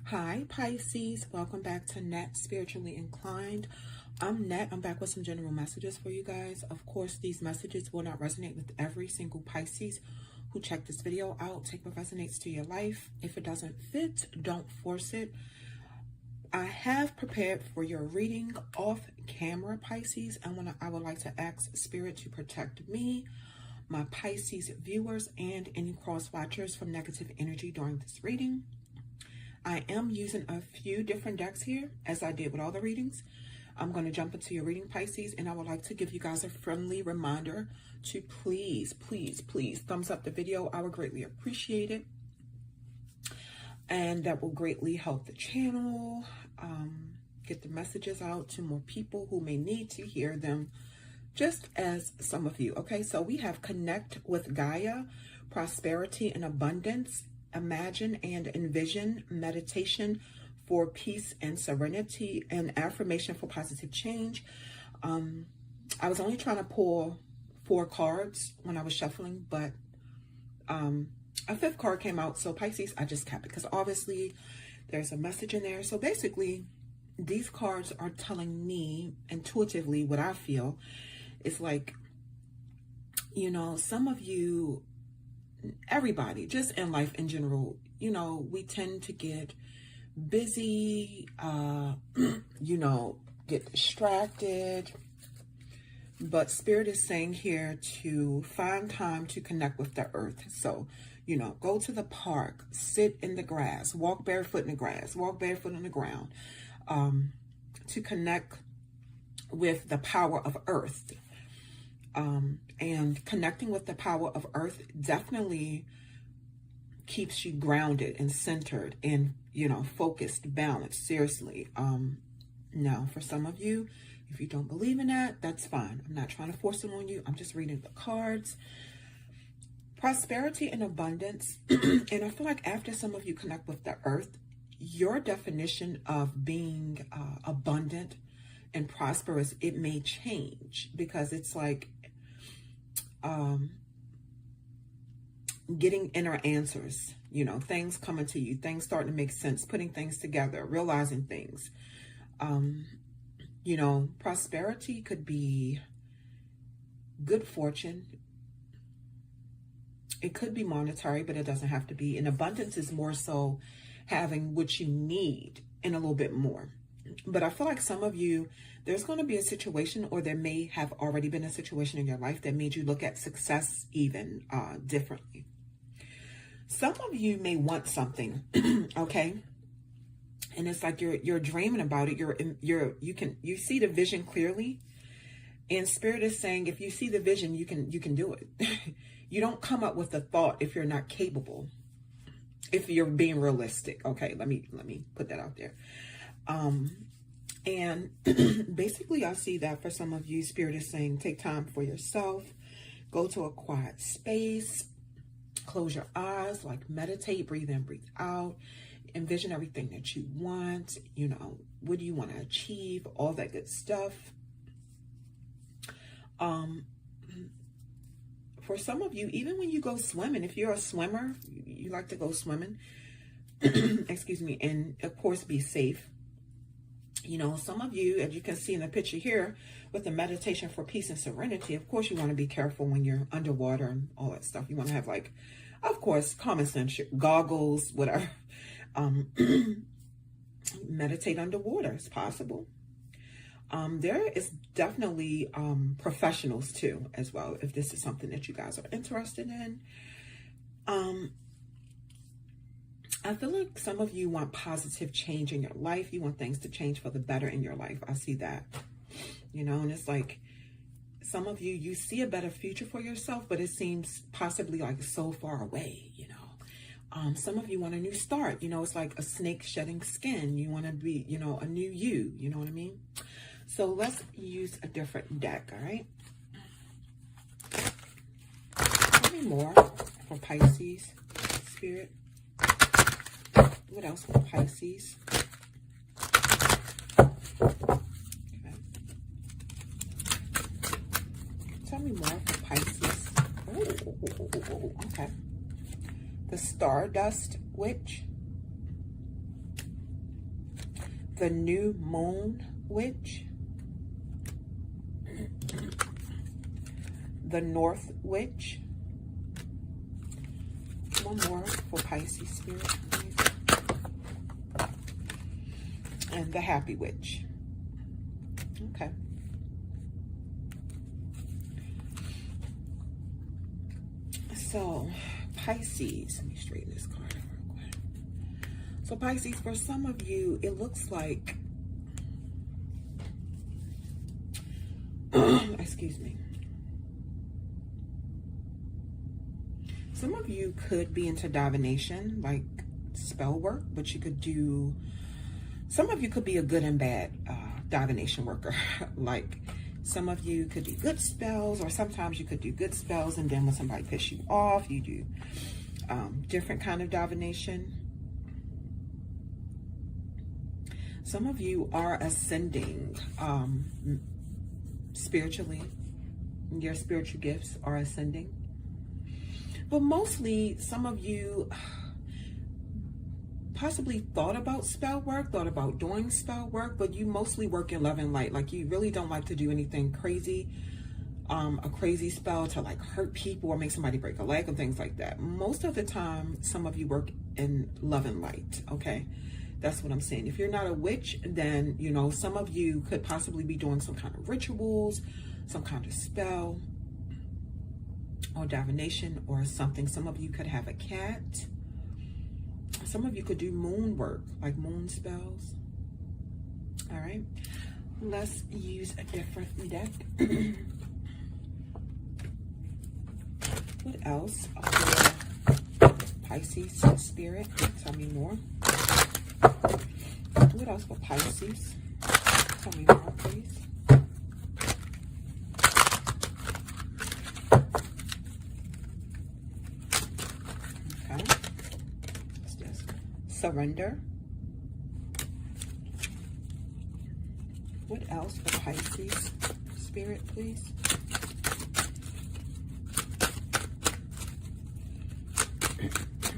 Hi Pisces, welcome back to Net Spiritually Inclined. I'm Net. I'm back with some general messages for you guys. Of course, these messages will not resonate with every single Pisces who checked this video out. Take what resonates to your life. If it doesn't fit, don't force it. I have prepared for your reading off camera, Pisces. I would like to ask Spirit to protect me, my Pisces viewers, and any cross watchers from negative energy during this reading. I am using a few different decks here, as I did with all the readings. I'm going to jump into your reading, Pisces, and I would like to give you guys a friendly reminder to please thumbs up the video. I would greatly appreciate it. And that will greatly help the channel, get the messages out to more people who may need to hear them, just as some of you. Okay, so we have Connect with Gaia, Prosperity and Abundance, Imagine and Envision, Meditation for Peace and Serenity, and Affirmation for Positive Change. I was only trying to pull 4 cards when I was shuffling, but a 5th card came out. So Pisces, I just kept it because obviously there's a message in there. So basically, these cards are telling me intuitively what I feel. It's like, you know, some of you, everybody, just in life in general, you know, we tend to get busy, you know, get distracted. But Spirit is saying here to find time to connect with the earth. So, you know, go to the park, sit in the grass, walk barefoot in the grass, walk barefoot on the ground, to connect with the power of earth. And connecting with the power of earth definitely keeps you grounded and centered and, you know, focused, balanced, seriously. Now, for some of you, if you don't believe in that, that's fine. I'm not trying to force it on you. I'm just reading the cards. Prosperity and abundance. And I feel like after some of you connect with the earth, your definition of being abundant and prosperous, it may change, because it's like getting inner answers, you know, things coming to you, things starting to make sense, putting things together, realizing things. You know, prosperity could be good fortune. It could be monetary, but it doesn't have to be. And abundance is more so having what you need and a little bit more. But I feel like some of you, there's going to be a situation, or there may have already been a situation in your life that made you look at success even differently. Some of you may want something, okay? And it's like you're dreaming about it. You see the vision clearly. And Spirit is saying, if you see the vision, you can do it. You don't come up with a thought if you're not capable. If you're being realistic, okay? Let me put that out there. And basically, I see that for some of you, Spirit is saying, take time for yourself, go to a quiet space, close your eyes, like meditate, breathe in, breathe out, envision everything that you want, you know, what do you want to achieve, all that good stuff. For some of you, even when you go swimming, if you're a swimmer, you like to go swimming, excuse me, and of course be safe. You know, some of you, as you can see in the picture here, with the meditation for peace and serenity, of course you want to be careful when you're underwater and all that stuff. You want to have, like, of course, common sense, goggles, whatever. Meditate underwater is possible. There is definitely professionals too, as well, if this is something that you guys are interested in. I feel like some of you want positive change in your life. You want things to change for the better in your life. I see that, you know, and it's like some of you, you see a better future for yourself, but it seems possibly like so far away, you know. Some of you want a new start. You know, it's like a snake shedding skin. You want to be, you know, a new you know what I mean? So let's use a different deck, all right? Tell me more for Pisces, Spirit. What else for Pisces? Okay. Tell me more for Pisces. Oh, okay. The Stardust Witch. the new moon witch, the north witch. One more for Pisces spirit, please. And the happy witch. Okay. So, Pisces, let me straighten this card real quick. So, Pisces, for some of you, it looks like, excuse me. Some of you could be into divination, like spell work, but you could do, some of you could be a good and bad divination worker. Like, some of you could do good spells, or sometimes you could do good spells and then when somebody pisses you off, you do different kind of divination. Some of you are ascending spiritually. Your spiritual gifts are ascending. But mostly, some of you possibly thought about spell work, thought about doing spell work, but you mostly work in love and light. Like, you really don't like to do anything crazy, a crazy spell to like hurt people or make somebody break a leg and things like that. Most of the time, some of you work in love and light, okay? That's what I'm saying. If you're not a witch, then, you know, some of you could possibly be doing some kind of rituals, some kind of spell, or divination or something. Some of you could have a cat. Some of you could do moon work, like moon spells. All right, let's use a different deck. What else for Pisces spirit? Tell me more. What else for Pisces? Tell me more, please. Surrender. What else for Pisces spirit, please?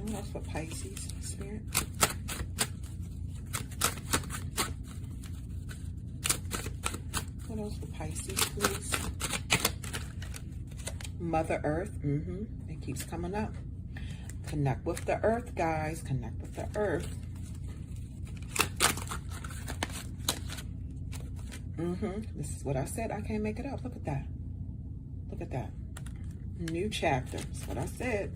What else for Pisces spirit? What else for Pisces, please? Mother Earth. It keeps coming up. Connect with the earth, guys. Connect with the earth. This is what I said. I can't make it up. Look at that. Look at that. New chapter. That's what I said.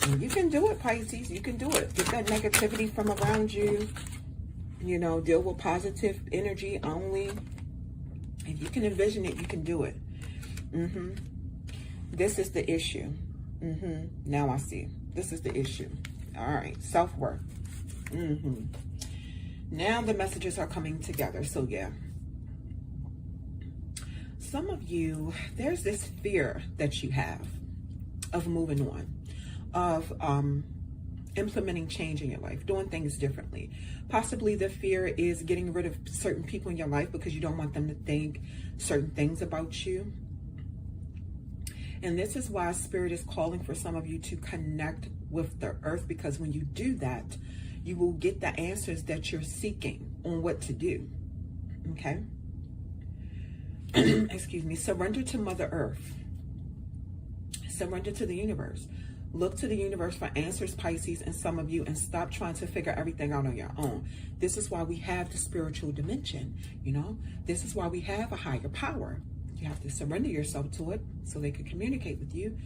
And you can do it, Pisces. You can do it. Get that negativity from around you. You know, deal with positive energy only. If you can envision it, you can do it. This is the issue. Now I see. This is the issue. All right. Self-worth. Now the messages are coming together. So yeah. Some of you, there's this fear that you have of moving on, of implementing change in your life, doing things differently. Possibly the fear is getting rid of certain people in your life because you don't want them to think certain things about you. And this is why Spirit is calling for some of you to connect with the earth, because when you do that, you will get the answers that you're seeking on what to do. Okay? Excuse me. Surrender to Mother Earth. Surrender to the universe. Look to the universe for answers, Pisces, and some of you, and stop trying to figure everything out on your own. This is why we have the spiritual dimension, you know? This is why we have a higher power. You have to surrender yourself to it so they can communicate with you.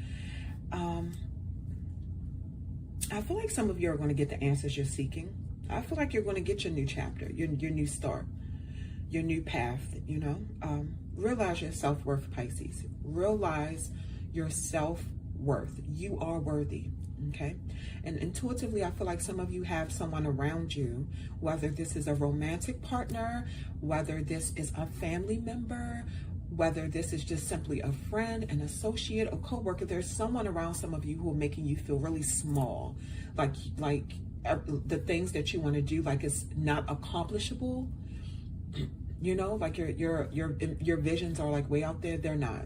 I feel like some of you are going to get the answers you're seeking. I feel like you're going to get your new chapter, your new start, your new path, you know. Realize your self-worth, Pisces. Realize your self-worth. You are worthy, okay? And intuitively, I feel like some of you have someone around you, whether this is a romantic partner, whether this is a family member, whether this is just simply a friend, an associate, a coworker. There's someone around some of you who are making you feel really small, like the things that you want to do, like it's not accomplishable. You know, like your visions are like way out there. They're not.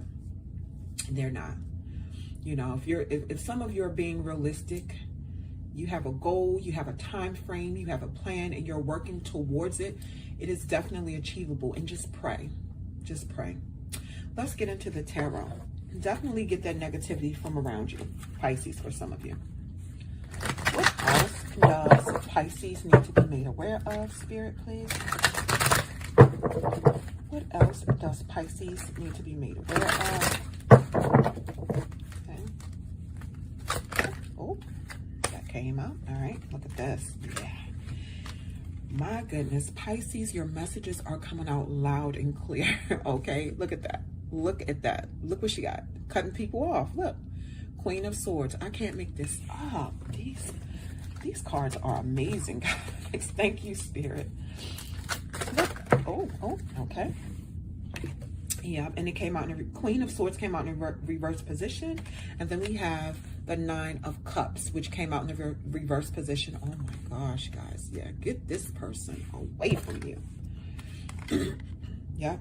You know, if some of you are being realistic, you have a goal, you have a time frame, you have a plan, and you're working towards it, it is definitely achievable. And just pray. Just pray. Let's get into the tarot. Definitely get that negativity from around you, Pisces, for some of you. What else does Pisces need to be made aware of, Spirit, please? What else does Pisces need to be made aware of? Okay. Oh, that came out. All right, look at this. Yeah. My goodness, Pisces, your messages are coming out loud and clear. Okay, look at that. Look at that. Look what she got. Cutting people off. Look. Queen of Swords. I can't make this up. These cards are amazing, guys. Thank you, Spirit. Look. Oh, okay. Yeah, and it came out in Queen of Swords came out in reverse position. And then we have the Nine of Cups, which came out in the reverse position. Oh my gosh, guys. Yeah, get this person away from you. Yep.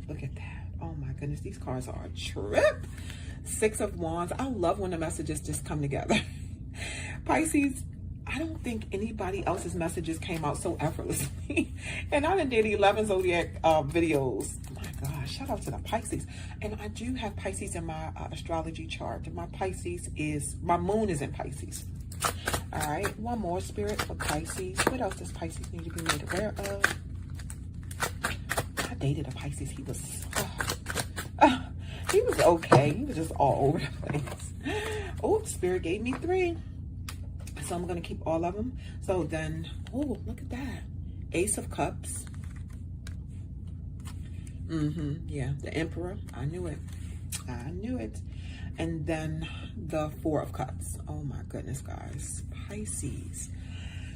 Look at that. Oh my goodness, these cards are a trip. Six of Wands. I love when the messages just come together. Pisces, I don't think anybody else's messages came out so effortlessly. And I done did 11 zodiac videos. Oh my gosh, shout out to the Pisces. And I do have Pisces in my astrology chart. And my moon is in Pisces. All right, one more, Spirit, for Pisces. What else does Pisces need to be made aware of? I dated a Pisces. He was okay. He was just all over the place. Oh, Spirit gave me 3. So I'm going to keep all of them. So then, oh, look at that. Ace of Cups. Yeah, the Emperor. I knew it. I knew it. And then the Four of Cups. Oh my goodness, guys. Pisces.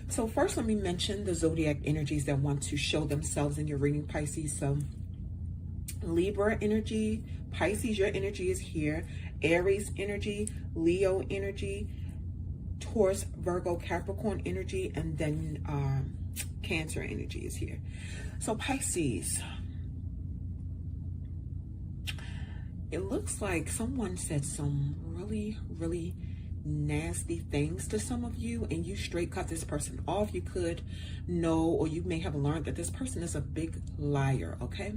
So first, let me mention the zodiac energies that want to show themselves in your reading, Pisces. So Libra energy, Pisces, your energy is here. Aries energy, Leo energy, Taurus, Virgo, Capricorn energy, and then Cancer energy is here. So Pisces, it looks like someone said some really, really nasty things to some of you, and you straight cut this person off. You could know, or you may have learned that this person is a big liar, okay?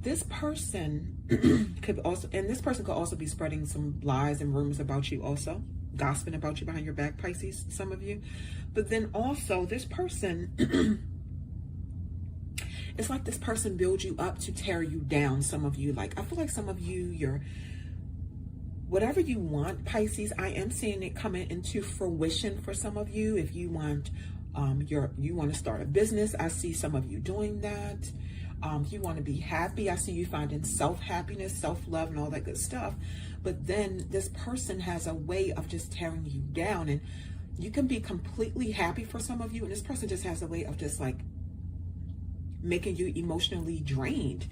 This person could also, and this person could also be spreading some lies and rumors about you also, gossiping about you behind your back, Pisces, some of you. But then also this person, it's like this person builds you up to tear you down, some of you. Like, I feel like some of you, you're, whatever you want, Pisces, I am seeing it coming into fruition for some of you. If you want, you want to start a business, I see some of you doing that. You want to be happy, I see you finding self-happiness, self-love, and all that good stuff. But then this person has a way of just tearing you down, and you can be completely happy for some of you, and this person just has a way of just like making you emotionally drained.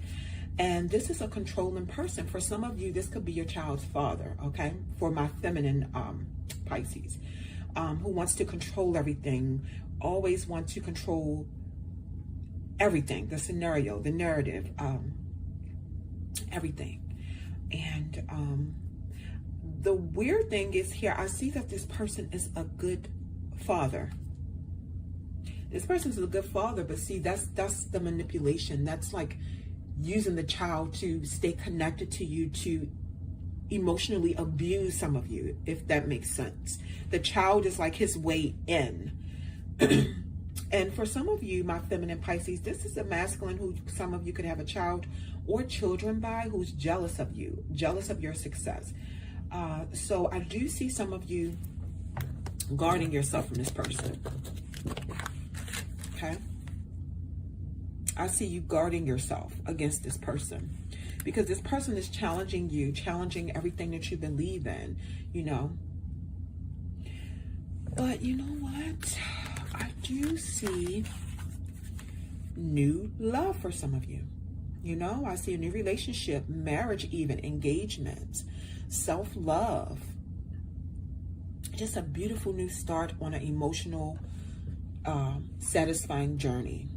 And this is a controlling person. For some of you, this could be your child's father, okay? For my feminine Pisces, who wants to control everything, always want to control everything, the scenario, the narrative, everything. And the weird thing is here, I see that this person is a good father. This person is a good father, but see, that's the manipulation. That's like using the child to stay connected to you, to emotionally abuse some of you, if that makes sense. The child is like his way in. And for some of you, my feminine Pisces, this is a masculine who some of you could have a child or children by, who's jealous of you, jealous of your success. So I do see some of you guarding yourself from this person. Okay? I see you guarding yourself against this person, because this person is challenging you, challenging everything that you believe in, you know. But you know what? I do see new love for some of you. You know, I see a new relationship, marriage even, engagement, self-love. Just a beautiful new start on an emotional, satisfying journey.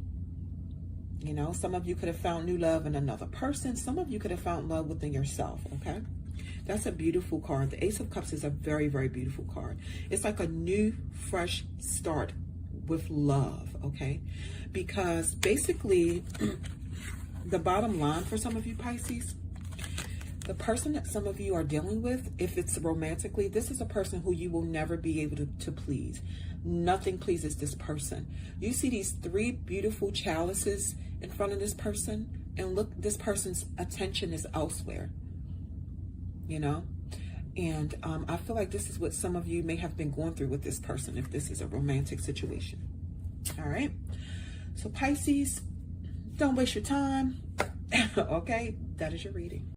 You know, some of you could have found new love in another person. Some of you could have found love within yourself, okay? That's a beautiful card. The Ace of Cups is a very, very beautiful card. It's like a new, fresh start with love, okay? Because basically, the bottom line for some of you Pisces, the person that some of you are dealing with, if it's romantically, this is a person who you will never be able to please. Nothing pleases this person. You see these 3 beautiful chalices in front of this person, and look, this person's attention is elsewhere, you know? And I feel like this is what some of you may have been going through with this person, if this is a romantic situation. All right? So Pisces, don't waste your time. Okay? That is your reading.